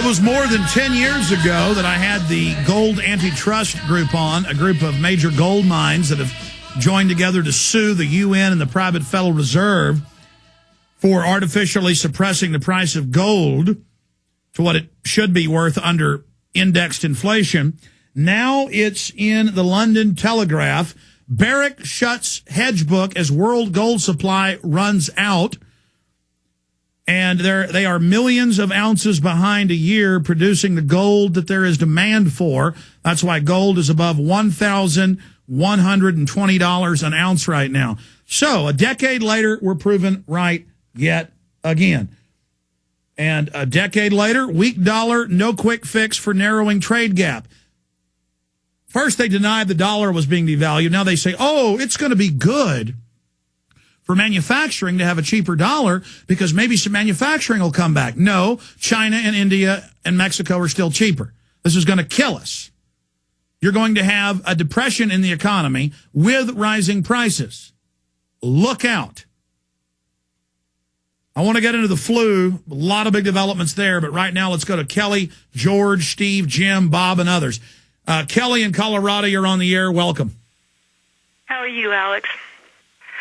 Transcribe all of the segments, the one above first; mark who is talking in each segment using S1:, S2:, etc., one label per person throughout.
S1: It was more than 10 years ago that I had the Gold Antitrust Group on, a group of major gold mines that have joined together to sue the UN and the private Federal Reserve for artificially suppressing the price of gold to what it should be worth under indexed inflation. Now it's in the London Telegraph. Barrick shuts hedge book as world gold supply runs out. And they are millions of ounces behind a year producing the gold that there is demand for. That's why gold is above $1,120 an ounce right now. So a decade later, we're proven right yet again. And a decade later, weak dollar, no quick fix for narrowing trade gap. First, they denied the dollar was being devalued. Now they say, oh, it's going to be good for manufacturing to have a cheaper dollar because maybe some manufacturing will come back. No, China and India and Mexico are still cheaper. This is going to kill us. You're going to have a depression in the economy with rising prices. Look out. I want to get into the flu. A lot of big developments there, but right now let's go to Kelly, George, Steve, Jim, Bob, and others. Kelly in Colorado, you're on the air. Welcome.
S2: How are you, Alex?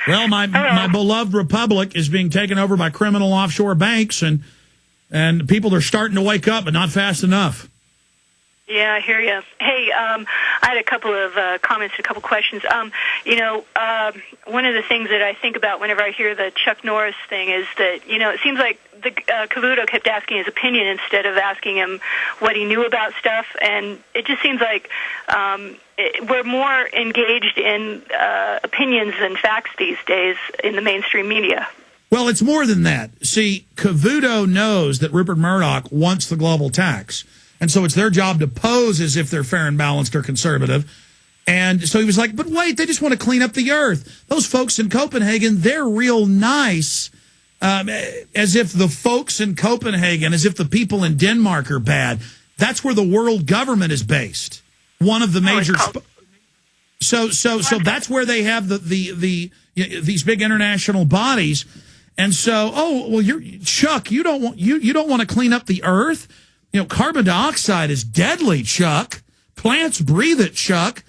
S1: Well, my beloved republic is being taken over by criminal offshore banks, and people are starting to wake up, but not fast enough.
S2: Yeah, I hear you. Hey, I had a couple of comments, a couple questions. One of the things that I think about whenever I hear the Chuck Norris thing is that, it seems like the Cavuto kept asking his opinion instead of asking him what he knew about stuff, and it just seems like we're more engaged in opinions than facts these days in the mainstream media.
S1: Well, it's more than that. See, Cavuto knows that Rupert Murdoch wants the global tax. And so it's their job to pose as if they're fair and balanced or conservative. And so he was like, but wait, they just want to clean up the earth. Those folks in Copenhagen, they're real nice, as if the folks in Copenhagen, as if the people in Denmark are bad. That's where the world government is based. One of the major. So that's where they have these big international bodies. And so, Chuck, you don't want to clean up the earth. Carbon dioxide is deadly, Chuck. Plants breathe it, Chuck.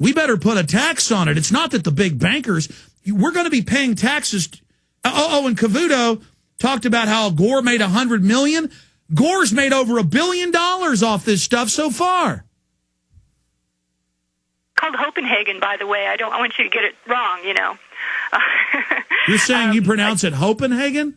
S1: We better put a tax on it. It's not that the big bankers, we're going to be paying taxes. And Cavuto talked about how Gore made $100 million. Gore's made over $1 billion off this stuff so far.
S2: Called Copenhagen, by the way. I want you to get it wrong,
S1: You're saying you pronounce it Copenhagen?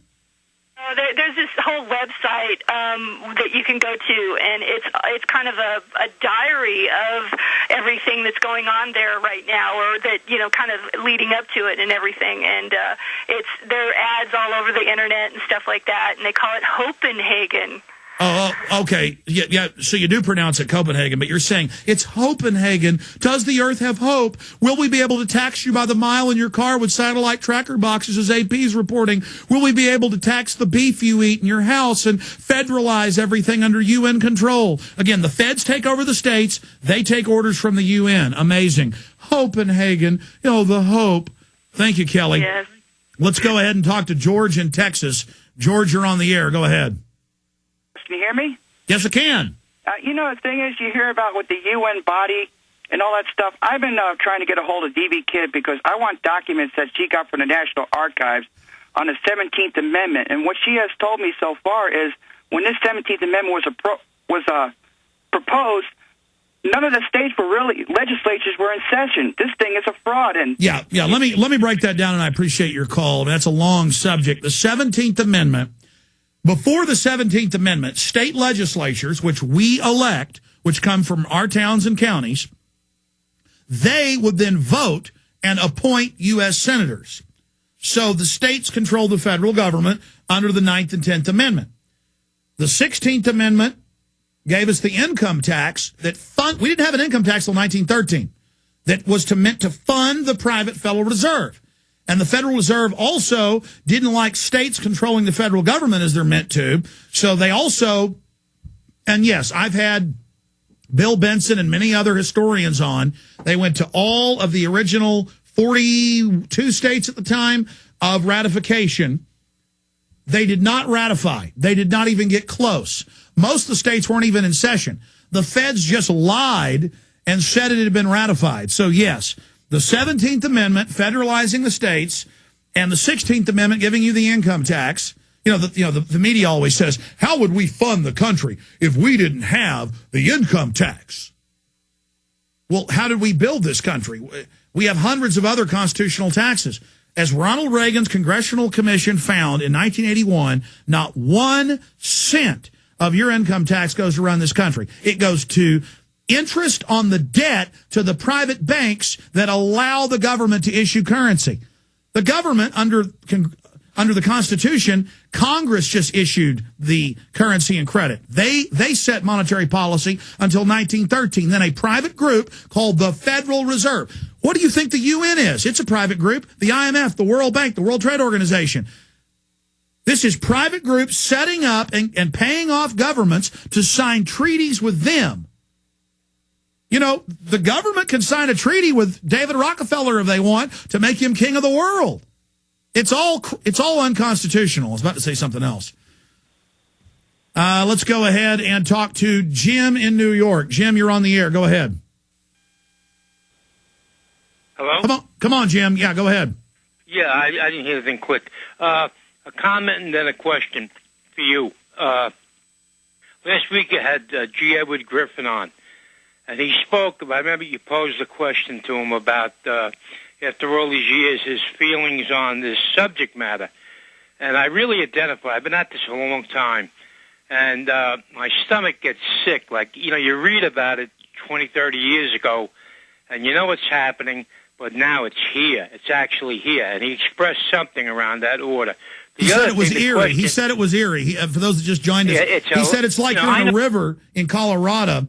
S2: There's this whole website that you can go to, and it's kind of a diary of everything that's going on there right now, or that kind of leading up to it and everything. And there are ads all over the internet and stuff like that, and they call it Copenhagen.
S1: Oh, okay. Yeah. So you do pronounce it Copenhagen, but you're saying it's Copenhagen. Does the earth have hope? Will we be able to tax you by the mile in your car with satellite tracker boxes, as AP's reporting? Will we be able to tax the beef you eat in your house and federalize everything under UN control? Again, the feds take over the states. They take orders from the UN. Amazing. Copenhagen. The hope. Thank you, Kelly.
S2: Yes.
S1: Let's go ahead and talk to George in Texas. George, you're on the air. Go ahead.
S3: Can you hear me?
S1: Yes, I can.
S3: The thing is, you hear about with the UN body and all that stuff. I've been trying to get a hold of D.B. Kidd because I want documents that she got from the National Archives on the 17th Amendment. And what she has told me so far is when this 17th Amendment was proposed, none of the states legislatures were in session. This thing is a fraud. And
S1: yeah. Let me break that down, and I appreciate your call. That's a long subject. The 17th Amendment. Before the 17th Amendment, state legislatures, which we elect, which come from our towns and counties, they would then vote and appoint U.S. senators. So the states control the federal government under the 9th and 10th Amendment. The 16th Amendment gave us the income tax we didn't have an income tax until 1913 that was meant to fund the private Federal Reserve. And the Federal Reserve also didn't like states controlling the federal government as they're meant to. So they also, and yes, I've had Bill Benson and many other historians on. They went to all of the original 42 states at the time of ratification. They did not ratify. They did not even get close. Most of the states weren't even in session. The feds just lied and said it had been ratified. So, yes, the 17th Amendment federalizing the states and the 16th Amendment giving you the income tax. The media always says, how would we fund the country if we didn't have the income tax? Well, how did we build this country? We have hundreds of other constitutional taxes. As Ronald Reagan's Congressional Commission found in 1981, not 1 cent of your income tax goes to run this country. It goes to interest on the debt to the private banks that allow the government to issue currency. The government, under the Constitution, Congress just issued the currency and credit. They set monetary policy until 1913. Then a private group called the Federal Reserve. What do you think the UN is? It's a private group. The IMF, the World Bank, the World Trade Organization. This is private groups setting up and paying off governments to sign treaties with them. The government can sign a treaty with David Rockefeller if they want to make him king of the world. It's all unconstitutional. I was about to say something else. Let's go ahead and talk to Jim in New York. Jim, you're on the air. Go ahead.
S4: Hello?
S1: Come on, Jim. Yeah, go ahead.
S4: Yeah, I didn't hear anything quick. A comment and then a question for you. Last week you had G. Edward Griffin on, and he spoke. I remember you posed a question to him about, after all these years, his feelings on this subject matter. And I really identify. I've been at this a long time, and my stomach gets sick. Like, you read about it 20, 30 years ago, and you know what's happening, but now it's here. It's actually here. And he expressed something around that order.
S1: He said it was eerie. He said it was eerie. For those that just joined us, he said it's like you're in a river in Colorado,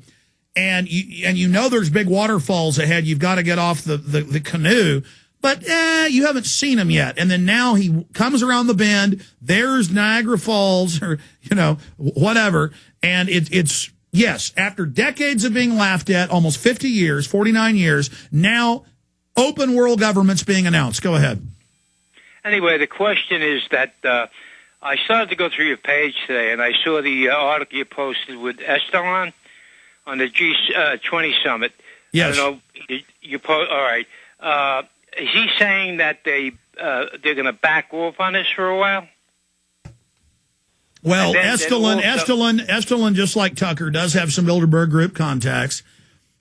S1: and you know there's big waterfalls ahead. You've got to get off the canoe, but you haven't seen them yet. And then now he comes around the bend. There's Niagara Falls, or whatever. And it's yes, after decades of being laughed at, almost 50 years, 49 years, now open world government's being announced. Go ahead.
S4: Anyway, the question is that I started to go through your page today, and I saw the article you posted with Estelan on the G20 summit.
S1: Yes.
S4: I don't know, all right. Is he saying that they're going to back off on this for a while?
S1: Well, Estelan, just like Tucker, does have some Bilderberg Group contacts,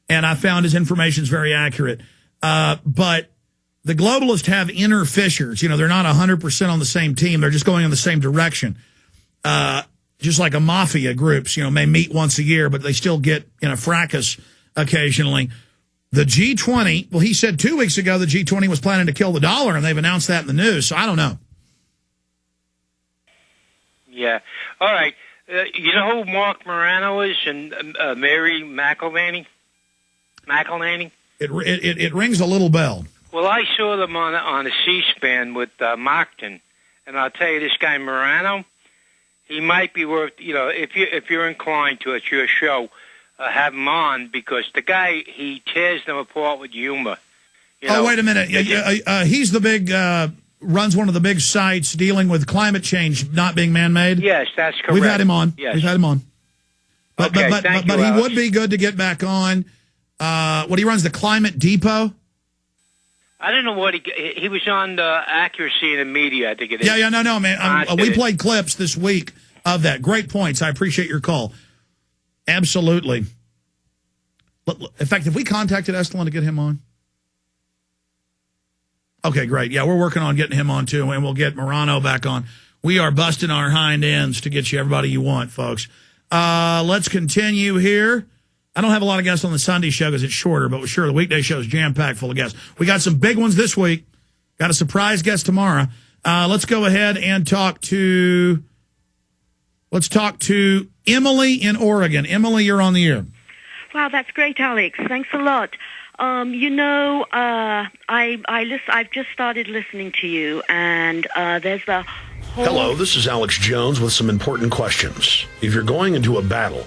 S1: and I found his information is very accurate. But the globalists have inner fissures. They're not 100% on the same team. They're just going in the same direction. Just like a mafia groups, may meet once a year, but they still get in a fracas occasionally. The G20, well, he said 2 weeks ago the G20 was planning to kill the dollar, and they've announced that in the news, so I don't know.
S4: Yeah. All right. You know who Mark Morano is and Mary McElhaney?
S1: It rings a little bell.
S4: Well, I saw them on a C-SPAN with Mockton, and I'll tell you, this guy Morano, he might be worth, if you're inclined to at your show, have him on, because the guy, he tears them apart with humor.
S1: Wait a minute. He's the big, runs one of the big sites dealing with climate change not being man-made?
S4: Yes, that's correct.
S1: We've had him on.
S4: Yes.
S1: We've had him on. But he would be good to get back on. He runs the Climate Depot?
S4: I don't know what he was on the Accuracy in the Media, I think it is.
S1: Yeah, no, man. We played clips this week of that. Great points. I appreciate your call. Absolutely. In fact, have we contacted Estelan to get him on? Okay, great. Yeah, we're working on getting him on, too, and we'll get Morano back on. We are busting our hind ends to get you everybody you want, folks. Let's continue here. I don't have a lot of guests on the Sunday show because it's shorter, but sure, the weekday show is jam-packed full of guests. We got some big ones this week. Got a surprise guest tomorrow. Let's go ahead and talk to Emily in Oregon. Emily, you're on the air.
S5: Wow, that's great, Alex. Thanks a lot. I've just started listening to you, and there's a whole...
S6: Hello, this is Alex Jones with some important questions. If you're going into a battle,